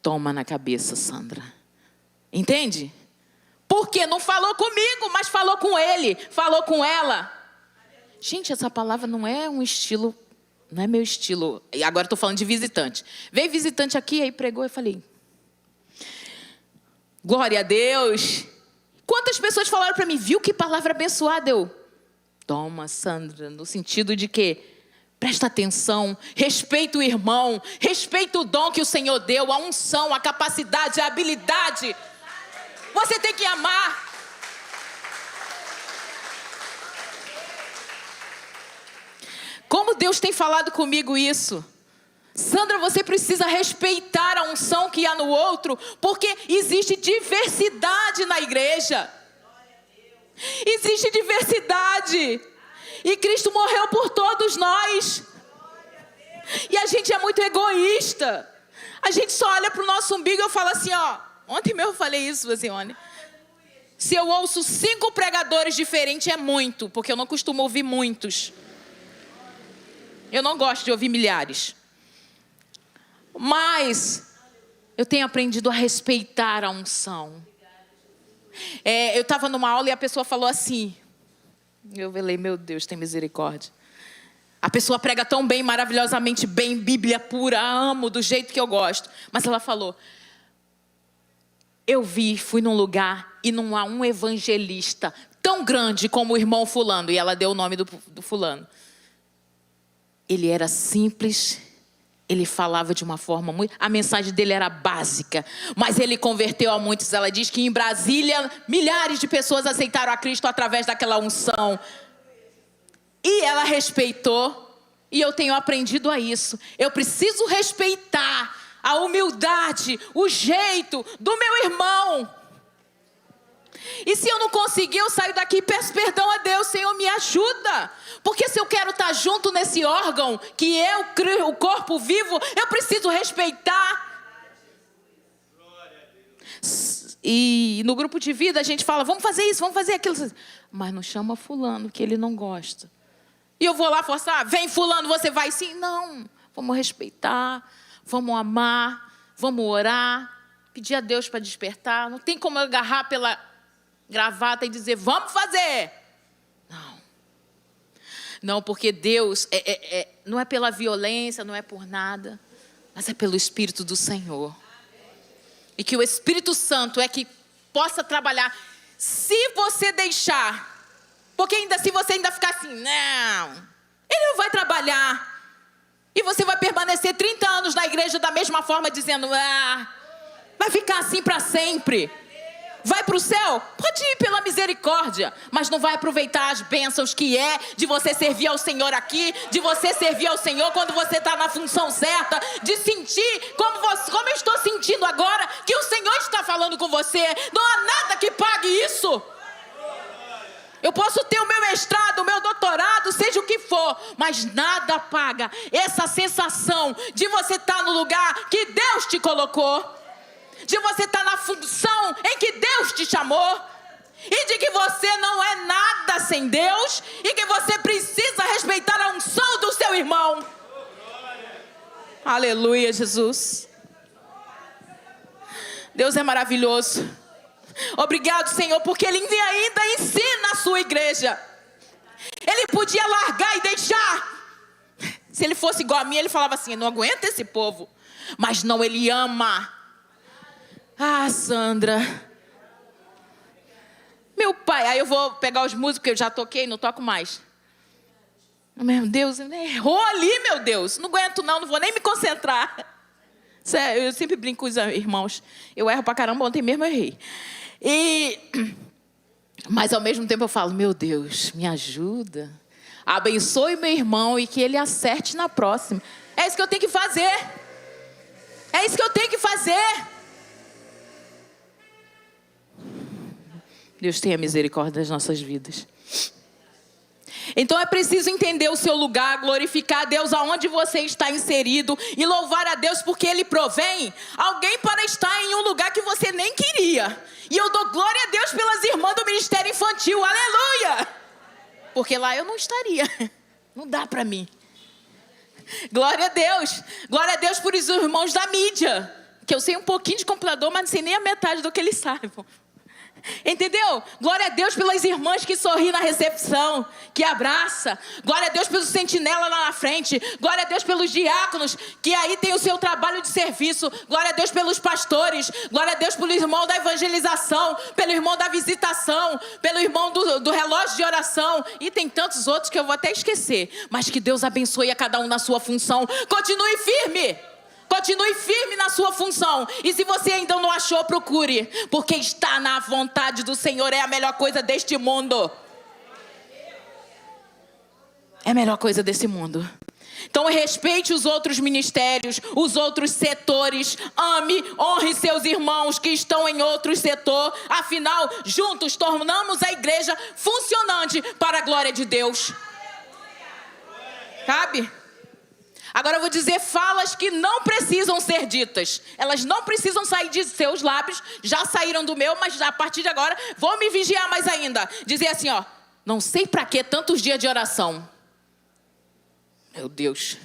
toma na cabeça, Sandra. Entende? Porque não falou comigo, mas falou com ele, falou com ela. Gente, essa palavra não é um estilo, não é meu estilo. E agora estou falando de visitante. Veio visitante aqui, aí pregou, eu falei... Glória a Deus. Quantas pessoas falaram para mim, viu que palavra abençoada? Eu, toma, Sandra, no sentido de que presta atenção, respeita o irmão, respeita o dom que o Senhor deu, a unção, a capacidade, a habilidade. Você tem que amar. Como Deus tem falado comigo isso? Sandra, você precisa respeitar a unção que há no outro, porque existe diversidade na igreja. Existe diversidade. E Cristo morreu por todos nós. E a gente é muito egoísta. A gente só olha para o nosso umbigo e eu falo assim, ó. Ontem mesmo eu falei isso, Zione. Se eu ouço 5 pregadores diferentes é muito, porque eu não costumo ouvir muitos. Eu não gosto de ouvir milhares. Mas eu tenho aprendido a respeitar a unção. Eu estava numa aula e a pessoa falou assim. Eu falei, meu Deus, tem misericórdia. A pessoa prega tão bem, maravilhosamente bem, Bíblia pura, amo do jeito que eu gosto. Mas ela falou, fui num lugar e não há um evangelista tão grande como o irmão fulano. E ela deu o nome do fulano. Ele era simples. Ele falava de uma forma muito... A mensagem dele era básica, mas ele converteu a muitos. Ela diz que em Brasília, milhares de pessoas aceitaram a Cristo através daquela unção. E ela respeitou. E eu tenho aprendido a isso. Eu preciso respeitar a humildade, o jeito do meu irmão. E se eu não conseguir, eu saio daqui e peço perdão a Deus. Senhor, me ajuda. Porque se eu quero estar junto nesse órgão, que é o corpo vivo, eu preciso respeitar. E no grupo de vida a gente fala, vamos fazer isso, vamos fazer aquilo. Mas não chama fulano, que ele não gosta. E eu vou lá forçar, vem fulano, você vai sim? Não, vamos respeitar, vamos amar, vamos orar, pedir a Deus para despertar. Não tem como eu agarrar pela gravata e dizer, vamos fazer. Não, porque Deus não é pela violência, não é por nada, mas é pelo Espírito do Senhor. E que o Espírito Santo é que possa trabalhar. Se você deixar, porque se você ainda ficar assim, não, ele não vai trabalhar. E você vai permanecer 30 anos na igreja da mesma forma, dizendo, vai ficar assim para sempre. Vai para o céu? Pode ir pela misericórdia, mas não vai aproveitar as bênçãos que é de você servir ao Senhor aqui, de você servir ao Senhor quando você está na função certa, de sentir como eu estou sentindo agora, que o Senhor está falando com você. Não há nada que pague isso. Eu posso ter o meu mestrado, o meu doutorado, seja o que for, mas nada paga essa sensação de você estar no lugar que Deus te colocou, de você estar na função em que Deus te chamou, e de que você não é nada sem Deus, e que você precisa respeitar a unção do seu irmão. Aleluia, Jesus. Deus é maravilhoso. Obrigado, Senhor, porque Ele ainda ensina a sua igreja. Ele podia largar e deixar. Se ele fosse igual a mim, ele falava assim, não aguento esse povo. Mas não, Ele ama. Sandra, meu pai, aí eu vou pegar os músicos que eu já toquei, não toco mais. Meu Deus, errou ali, meu Deus, não aguento não vou nem me concentrar. Sério, eu sempre brinco com os irmãos, eu erro pra caramba, ontem mesmo eu errei. Mas ao mesmo tempo eu falo, meu Deus, me ajuda, abençoe meu irmão e que ele acerte na próxima. É isso que eu tenho que fazer, é isso que eu tenho que fazer. Deus tenha misericórdia das nossas vidas. Então é preciso entender o seu lugar, glorificar a Deus aonde você está inserido e louvar a Deus porque Ele provém alguém para estar em um lugar que você nem queria. E eu dou glória a Deus pelas irmãs do Ministério Infantil, aleluia! Porque lá eu não estaria, não dá para mim. Glória a Deus por os irmãos da mídia, que eu sei um pouquinho de computador, mas não sei nem a metade do que eles sabem. Entendeu? Glória a Deus pelas irmãs que sorriem na recepção, que abraça. Glória a Deus pelos sentinelas lá na frente. Glória a Deus pelos diáconos, que aí tem o seu trabalho de serviço. Glória a Deus pelos pastores. Glória a Deus pelo irmão da evangelização, pelo irmão da visitação, pelo irmão do relógio de oração. E tem tantos outros que eu vou até esquecer. Mas que Deus abençoe a cada um na sua função. Continue firme. Continue firme na sua função. E se você ainda não achou, procure. Porque estar na vontade do Senhor é a melhor coisa deste mundo. É a melhor coisa desse mundo. Então respeite os outros ministérios, os outros setores. Ame, honre seus irmãos que estão em outro setor. Afinal, juntos tornamos a igreja funcionante para a glória de Deus. Cabe? Agora eu vou dizer falas que não precisam ser ditas. Elas não precisam sair de seus lábios. Já saíram do meu, mas a partir de agora vou me vigiar mais ainda. Dizer assim, não sei para que tantos dias de oração. Meu Deus.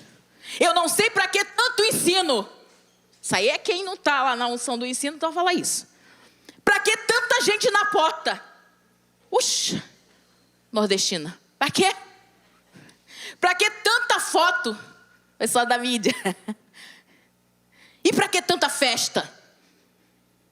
Eu não sei para que tanto ensino. Isso aí é quem não está lá na unção do ensino, então fala isso. Para que tanta gente na porta? Uxa, nordestina. Para quê? Para que tanta foto? Pessoal da mídia. E para que tanta festa?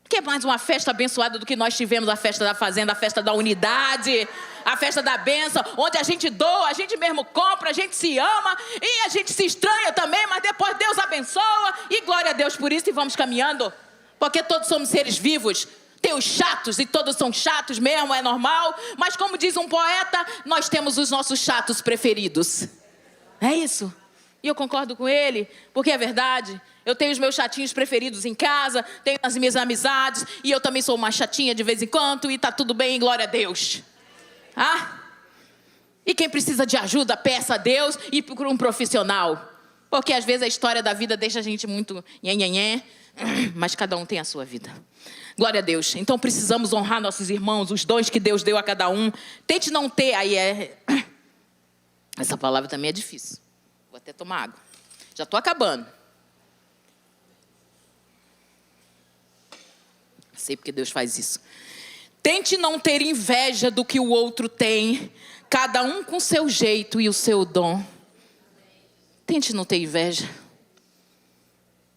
Que é mais uma festa abençoada do que nós tivemos, a festa da fazenda, a festa da unidade, a festa da bênção, onde a gente doa, a gente mesmo compra, a gente se ama e a gente se estranha também, mas depois Deus abençoa e glória a Deus por isso e vamos caminhando, porque todos somos seres vivos. Tem os chatos e todos são chatos mesmo, é normal, mas como diz um poeta, nós temos os nossos chatos preferidos. É isso. E eu concordo com ele, porque é verdade. Eu tenho os meus chatinhos preferidos em casa, tenho as minhas amizades, e eu também sou uma chatinha de vez em quando, e tá tudo bem, glória a Deus. E quem precisa de ajuda, peça a Deus e procura um profissional. Porque às vezes a história da vida deixa a gente muito nhenhenhé, mas cada um tem a sua vida. Glória a Deus. Então precisamos honrar nossos irmãos, os dons que Deus deu a cada um. Tente não ter, essa palavra também é difícil. Vou até tomar água. Já estou acabando. Sei porque Deus faz isso. Tente não ter inveja do que o outro tem, cada um com seu jeito e o seu dom. Tente não ter inveja.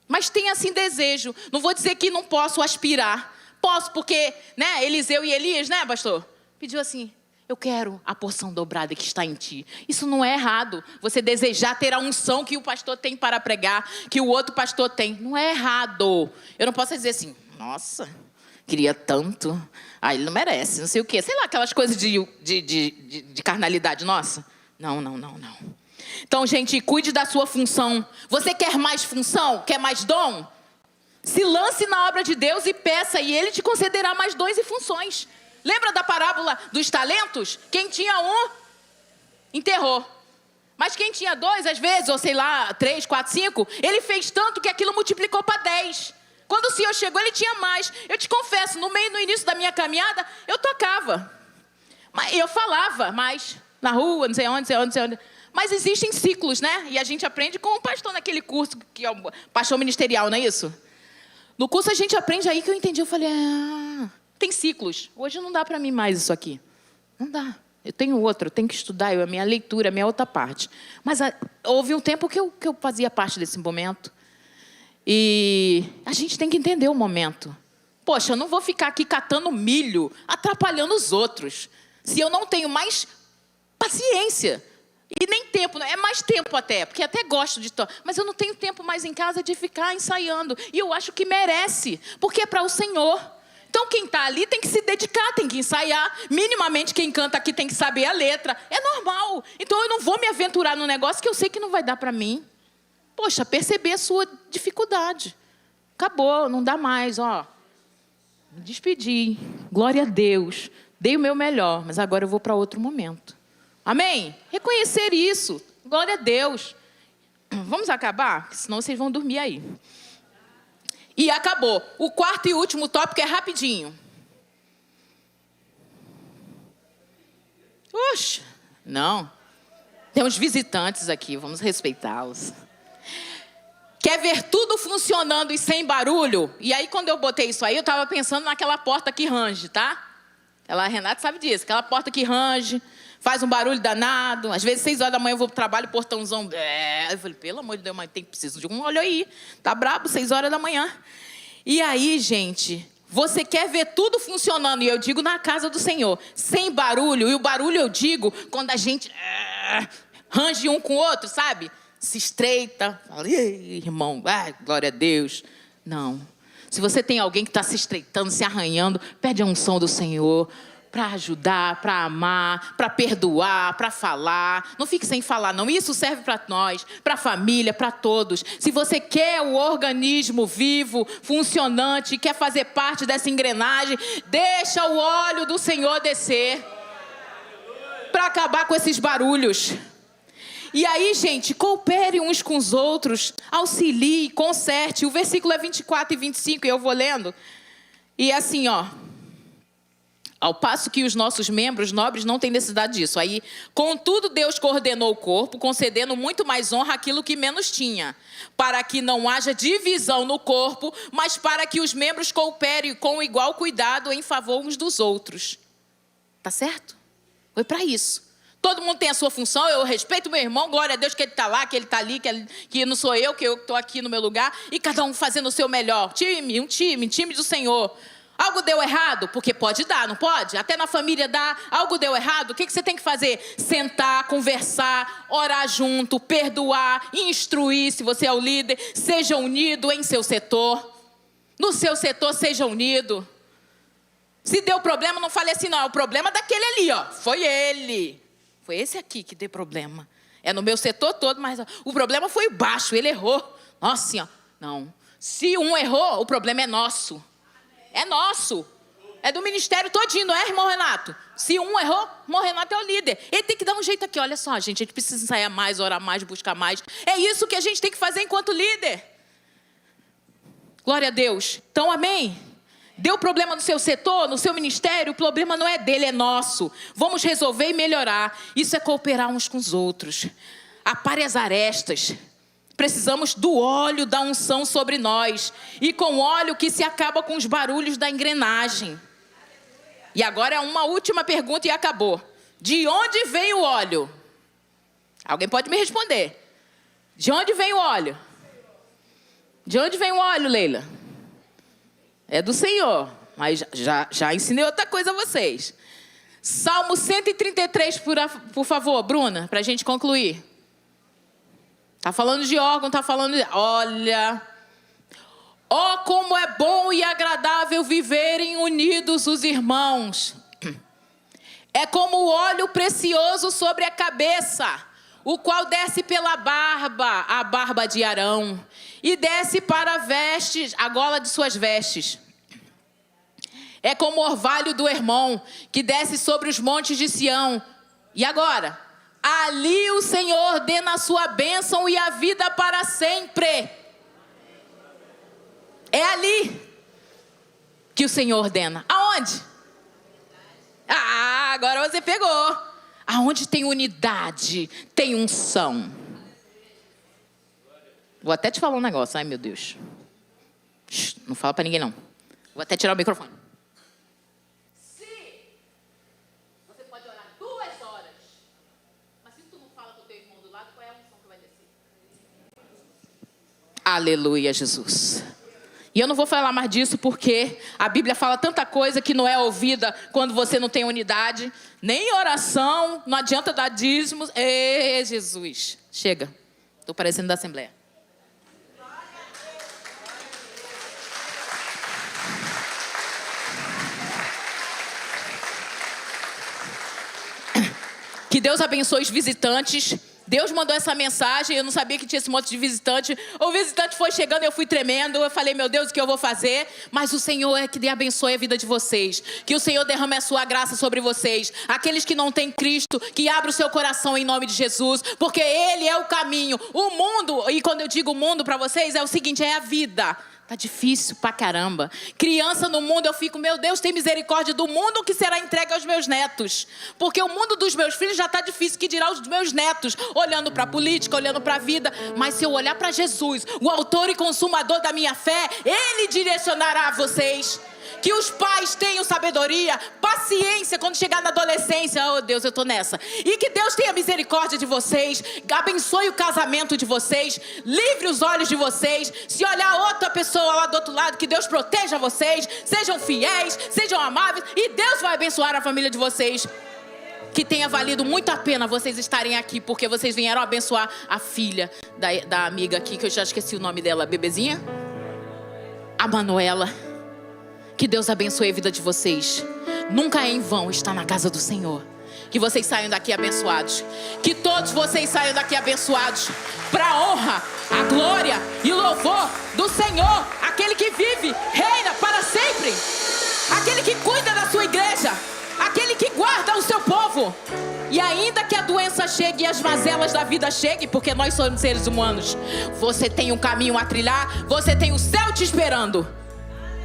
Mas tenha assim desejo. Não vou dizer que não posso aspirar. Posso porque, Eliseu e Elias, pastor? Pediu assim, eu quero a porção dobrada que está em ti. Isso não é errado. Você desejar ter a unção que o pastor tem para pregar, que o outro pastor tem. Não é errado. Eu não posso dizer assim, nossa, queria tanto. Ele não merece, não sei o quê. Sei lá, aquelas coisas de carnalidade nossa. Não. Então, gente, cuide da sua função. Você quer mais função? Quer mais dom? Se lance na obra de Deus e peça, e Ele te concederá mais dons e funções. Lembra da parábola dos talentos? Quem tinha um, enterrou. Mas quem tinha dois, às vezes, ou sei lá, 3, 4, 5, ele fez tanto que aquilo multiplicou para 10. Quando o Senhor chegou, ele tinha mais. Eu te confesso, no início da minha caminhada, eu tocava. Eu falava mais na rua, não sei onde. Mas existem ciclos, E a gente aprende com o pastor naquele curso, que é o pastor ministerial, não é isso? No curso a gente aprende aí que eu entendi. Eu falei, tem ciclos. Hoje não dá para mim mais isso aqui. Não dá. Eu tenho outro, eu tenho que estudar, a minha leitura, a minha outra parte. Mas houve um tempo que eu fazia parte desse momento. E a gente tem que entender o momento. Poxa, eu não vou ficar aqui catando milho, atrapalhando os outros. Se eu não tenho mais paciência. E nem tempo, é mais tempo até, porque até gosto de... Mas eu não tenho tempo mais em casa de ficar ensaiando. E eu acho que merece, porque é para o Senhor. Então quem está ali tem que se dedicar, tem que ensaiar. Minimamente quem canta aqui tem que saber a letra. É normal. Então eu não vou me aventurar num negócio que eu sei que não vai dar para mim. Poxa, perceber a sua dificuldade. Acabou, não dá mais, Me despedi. Glória a Deus. Dei o meu melhor, mas agora eu vou para outro momento. Amém? Reconhecer isso. Glória a Deus. Vamos acabar? Senão vocês vão dormir aí. E acabou. O quarto e último tópico é rapidinho. Oxe, não. Temos visitantes aqui, vamos respeitá-los. Quer ver tudo funcionando e sem barulho? E aí, quando eu botei isso aí, eu estava pensando naquela porta que range, tá? A Renata sabe disso. Aquela porta que range, faz um barulho danado. Às vezes, 6 horas da manhã, eu vou pro trabalho, portãozão... Eu falei, pelo amor de Deus, mas preciso de um olho aí. Tá brabo, 6 horas da manhã. E aí, gente, você quer ver tudo funcionando, e eu digo na casa do Senhor, sem barulho. E o barulho eu digo quando a gente range um com o outro, sabe? Se estreita, fala, irmão, glória a Deus. Não. Se você tem alguém que está se estreitando, se arranhando, pede a unção do Senhor para ajudar, para amar, para perdoar, para falar. Não fique sem falar, não. Isso serve para nós, para a família, para todos. Se você quer o organismo vivo, funcionante, quer fazer parte dessa engrenagem, deixa o óleo do Senhor descer para acabar com esses barulhos. E aí, gente, coopere uns com os outros, auxilie, conserte. O versículo é 24 e 25, e eu vou lendo. E é assim, ao passo que os nossos membros nobres não têm necessidade disso. Aí, contudo, Deus coordenou o corpo, concedendo muito mais honra àquilo que menos tinha, para que não haja divisão no corpo, mas para que os membros cooperem com igual cuidado em favor uns dos outros. Tá certo? Foi para isso. Todo mundo tem a sua função, eu respeito meu irmão, glória a Deus que ele está lá, que ele está ali, que não sou eu, que eu estou aqui no meu lugar, e cada um fazendo o seu melhor. Time do Senhor. Algo deu errado? Porque pode dar, não pode? Até na família dá. Algo deu errado? O que você tem que fazer? Sentar, conversar, orar junto, perdoar, instruir, se você é o líder. Seja unido em seu setor. No seu setor, seja unido. Se deu problema, não fale assim, não. É o problema daquele ali, Foi ele. Foi esse aqui que deu problema. É no meu setor todo, mas o problema foi o baixo, ele errou. Nossa senhora, não. Se um errou, o problema é nosso. É nosso. É do ministério todinho, não é, irmão Renato? Se um errou, irmão Renato é o líder. Ele tem que dar um jeito aqui. Olha só, gente, a gente precisa ensaiar mais, orar mais, buscar mais. É isso que a gente tem que fazer enquanto líder. Glória a Deus. Então, amém? Deu problema no seu setor, no seu ministério, o problema não é dele, é nosso. Vamos resolver e melhorar. Isso é cooperar uns com os outros. Apare as arestas. Precisamos do óleo da unção sobre nós. E com óleo que se acaba com os barulhos da engrenagem. E agora é uma última pergunta e acabou. De onde vem o óleo? Alguém pode me responder. De onde vem o óleo? De onde vem o óleo, Leila? É do Senhor. Mas já ensinei outra coisa a vocês. Salmo 133, por favor, Bruna, para a gente concluir. Está falando de órgão, está falando de... Olha... Oh, como é bom e agradável viverem unidos os irmãos. É como o óleo precioso sobre a cabeça, o qual desce pela barba, a barba de Arão, e desce para vestes, a gola de suas vestes. É como o orvalho do Hermon, que desce sobre os montes de Sião. E agora? Ali o Senhor ordena a sua bênção e a vida para sempre. É ali que o Senhor ordena. Aonde? Ah, agora você pegou. Aonde tem unidade, tem unção. Vou até te falar um negócio. Ai, meu Deus. Não fala pra ninguém, não. Vou até tirar o microfone. Se você pode orar 2 horas, mas se tu não fala com o teu irmão do lado, qual é a unção que vai descer? Aleluia, Jesus. E eu não vou falar mais disso porque a Bíblia fala tanta coisa que não é ouvida quando você não tem unidade. Nem oração, não adianta dar dízimos. Ê, Jesus. Chega. Estou parecendo da Assembleia. Que Deus abençoe os visitantes. Deus mandou essa mensagem, eu não sabia que tinha esse monte de visitante. O visitante foi chegando, eu fui tremendo. Eu falei, meu Deus, o que eu vou fazer? Mas o Senhor é que abençoe a vida de vocês. Que o Senhor derrame a sua graça sobre vocês. Aqueles que não têm Cristo, que abra o seu coração em nome de Jesus. Porque Ele é o caminho. O mundo, e quando eu digo mundo para vocês, é o seguinte, é a vida. Tá difícil pra caramba. Criança no mundo, eu fico, meu Deus, tem misericórdia do mundo que será entregue aos meus netos. Porque o mundo dos meus filhos já tá difícil, que dirá os meus netos, olhando pra política, olhando pra vida. Mas se eu olhar pra Jesus, o autor e consumador da minha fé, Ele direcionará vocês. Que os pais tenham sabedoria, paciência quando chegar na adolescência. Oh Deus, eu tô nessa. E que Deus tenha misericórdia de vocês, abençoe o casamento de vocês, livre os olhos de vocês. Se olhar outra pessoa lá do outro lado, que Deus proteja vocês, sejam fiéis, sejam amáveis, e Deus vai abençoar a família de vocês. Que tenha valido muito a pena vocês estarem aqui, porque vocês vieram abençoar a filha da amiga aqui, que eu já esqueci o nome dela, bebezinha? A Manuela. Que Deus abençoe a vida de vocês. Nunca é em vão estar na casa do Senhor. Que vocês saiam daqui abençoados. Que todos vocês saiam daqui abençoados. Para a honra, a glória e o louvor do Senhor. Aquele que vive, reina para sempre. Aquele que cuida da sua igreja. Aquele que guarda o seu povo. E ainda que a doença chegue e as mazelas da vida cheguem, porque nós somos seres humanos, você tem um caminho a trilhar. Você tem o céu te esperando.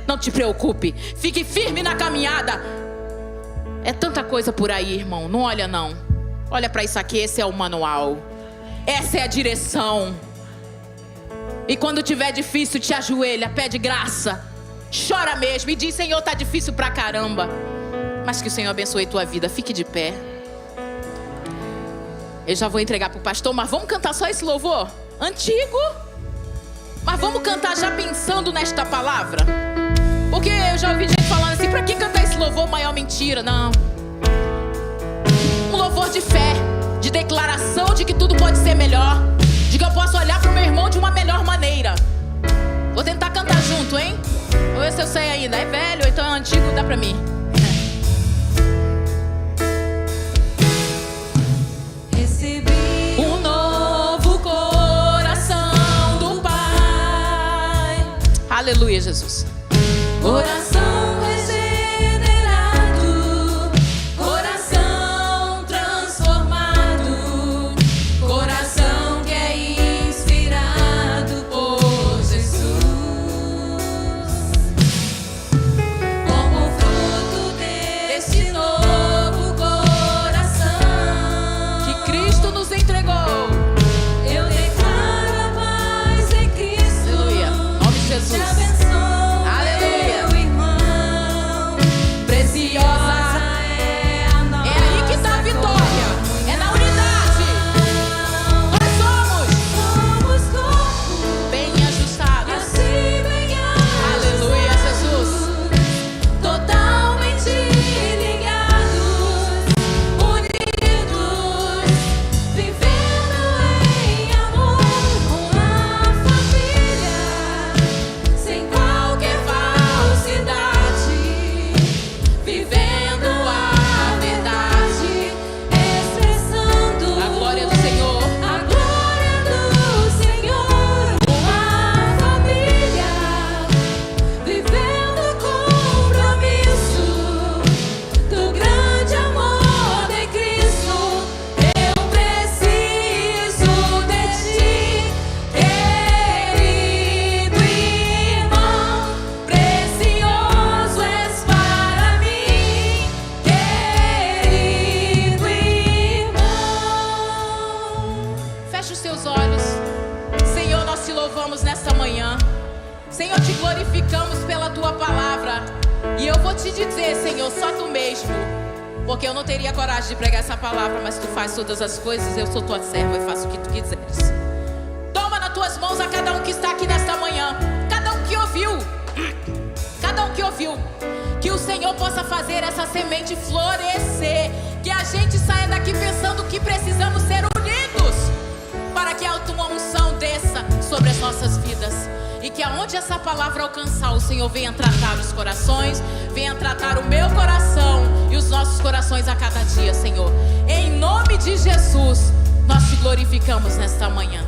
Não te preocupe, fique firme na caminhada. É tanta coisa por aí, irmão. Não olha não. Olha para isso aqui, esse é o manual. Essa é a direção. E quando tiver difícil, te ajoelha, pede graça. Chora mesmo e diz, Senhor, tá difícil pra caramba. Mas que o Senhor abençoe tua vida. Fique de pé. Eu já vou entregar pro pastor, mas vamos cantar só esse louvor? Antigo. Mas vamos cantar já pensando nesta palavra. Porque eu já ouvi gente falando assim, pra que cantar esse louvor, maior mentira? Não. Um louvor de fé, de declaração de que tudo pode ser melhor, de que eu posso olhar pro meu irmão de uma melhor maneira. Vou tentar cantar junto, hein? Vou ver se eu sei ainda. É velho, então é antigo, dá pra mim. Recebi Um novo Aleluia, Jesus. Coração regenerado, coração transformado, coração que é inspirado por Jesus. Como fruto deste novo coração Que Cristo nos entregou. eu declaro a paz em Cristo. Aleluia. Em nome de Te Jesus. abençoo, Aleluia. meu irmão. Preciosa é a nossa É aí que está a vitória. É na unidade. Nós somos corpo bem ajustados. assim bem Aleluia, Jesus. totalmente ligados, unidos, vivendo em amor com a família, sem qualquer falsidade, vivendo a verdade, expressando A glória do Senhor. a glória do Senhor com a família, vivendo o compromisso do grande amor de Cristo. Eu preciso de ti, querido irmão, precioso és para mim, querido irmão. Feche os seus olhos. Senhor, nós te louvamos nesta manhã. Senhor, te glorificamos pela tua palavra. E eu vou te dizer, Senhor, só tu mesmo. Porque eu não teria coragem de pregar essa palavra, mas tu faz todas as coisas. Eu sou tua serva e faço o que tu quiseres. Toma nas tuas mãos a cada um que está aqui nesta manhã. Cada um que ouviu. Cada um que ouviu. Que o Senhor possa fazer essa semente florescer. Que a gente saia daqui pensando que precisamos ser unidos, para que a tua unção desça sobre as nossas vidas. E que aonde essa palavra alcançar, o Senhor venha tratar os corações, venha tratar o meu coração e os nossos corações a cada dia, Senhor. Em nome de Jesus, nós te glorificamos nesta manhã.